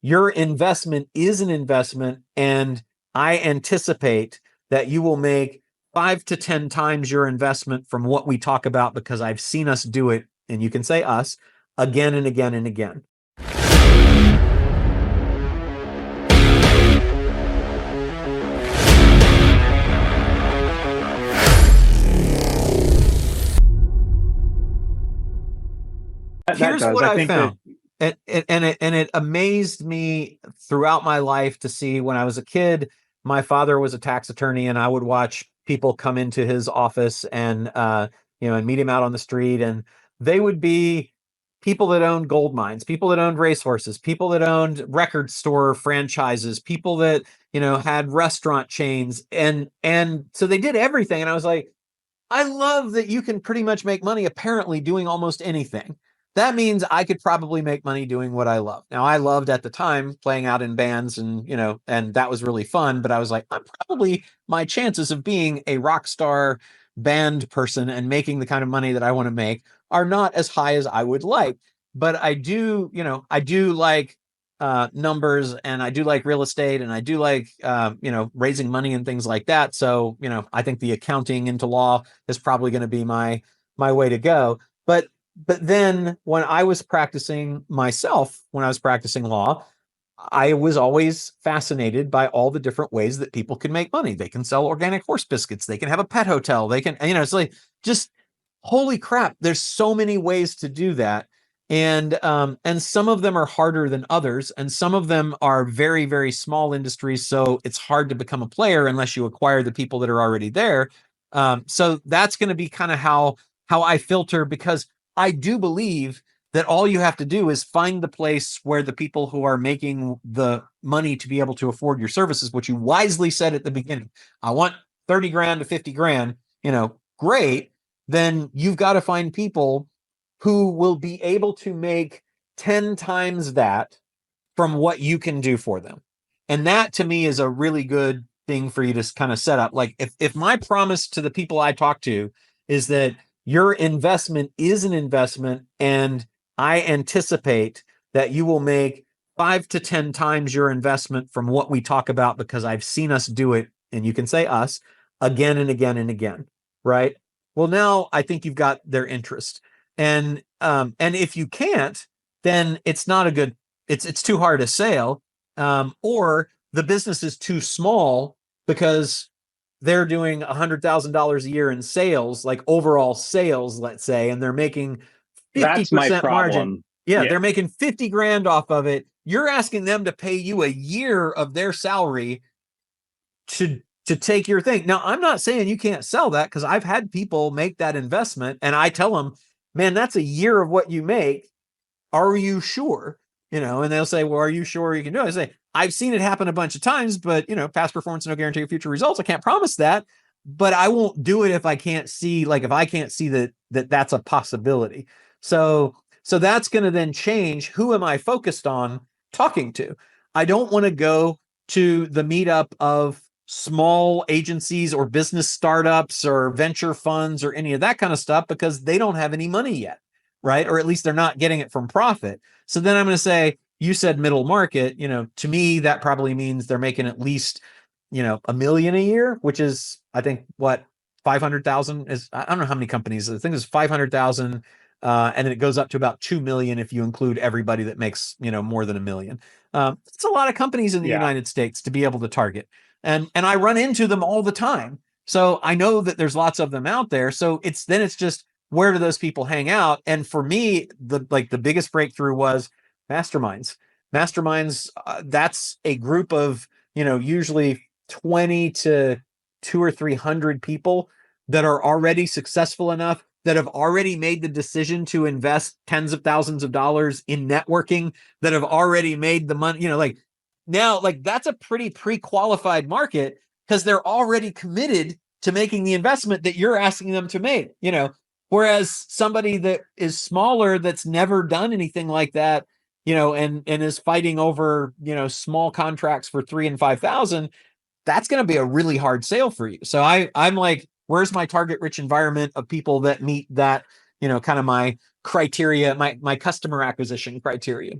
your investment is an investment, and I anticipate that you will make 5 to 10 times your investment from what we talk about because I've seen us do it, and you can say us, again and again and again. Here's what I found. And it amazed me throughout my life to see. When I was a kid, my father was a tax attorney, and I would watch people come into his office and and meet him out on the street, and they would be people that owned gold mines, people that owned racehorses, people that owned record store franchises, people that had restaurant chains, and so they did everything. And I was like, I love that you can pretty much make money apparently doing almost anything. That means I could probably make money doing what I love. Now, I loved at the time playing out in bands, and and that was really fun, but I was like, my chances of being a rock star band person and making the kind of money that I want to make are not as high as I would like. But I do like numbers, and I do like real estate, and I do like raising money and things like that. So I think the accounting into law is probably going to be my way to go. But then when I was practicing law, I was always fascinated by all the different ways that people can make money. They can sell organic horse biscuits. They can have a pet hotel. They can, it's like, just holy crap. There's so many ways to do that. And some of them are harder than others. And some of them are very, very small industries. So it's hard to become a player unless you acquire the people that are already there. So that's going to be kind of how I filter, because I do believe that all you have to do is find the place where the people who are making the money to be able to afford your services, which you wisely said at the beginning, I want 30 grand to 50 grand, great. Then you've got to find people who will be able to make 10 times that from what you can do for them. And that to me is a really good thing for you to kind of set up. Like if my promise to the people I talk to is that your investment is an investment, and I anticipate that you will make 5 to 10 times your investment from what we talk about because I've seen us do it, and you can say us, again and again and again, right? Well, now I think you've got their interest. And if you can't, then it's not a good, it's too hard a sale, or the business is too small because they're doing $100,000 a year in sales, like overall sales, let's say, and they're making 50% margin. Yeah, they're making 50 grand off of it. You're asking them to pay you a year of their salary to take your thing. Now, I'm not saying you can't sell that, because I've had people make that investment, and I tell them, man, that's a year of what you make. Are you sure? And they'll say, well, are you sure you can do it? I say, I've seen it happen a bunch of times, but past performance, no guarantee of future results. I can't promise that, but I won't do it if I can't see, that that's a possibility. So that's going to then change, who am I focused on talking to? I don't want to go to the meetup of small agencies or business startups or venture funds or any of that kind of stuff, because they don't have any money yet, right? Or at least they're not getting it from profit. So then I'm going to say, you said middle market, to me, that probably means they're making at least, $1 million a year, which is, I think, what, 500,000 is, I don't know how many companies, I think it's 500,000. And then it goes up to about 2 million if you include everybody that makes, more than $1 million. It's a lot of companies in the United States to be able to target. And I run into them all the time. So I know that there's lots of them out there. So it's just, where do those people hang out? And for me, the biggest breakthrough was masterminds. Masterminds, that's a group of, usually 20 to 200 or 300 people that are already successful enough, that have already made the decision to invest tens of thousands of dollars in networking, that have already made the money, now, that's a pretty pre-qualified market, because they're already committed to making the investment that you're asking them to make, whereas somebody that is smaller, that's never done anything like that, and is fighting over, small contracts for 3,000 and 5,000, that's going to be a really hard sale for you. So I'm like, where's my target rich environment of people that meet that, kind of my criteria, my customer acquisition criteria?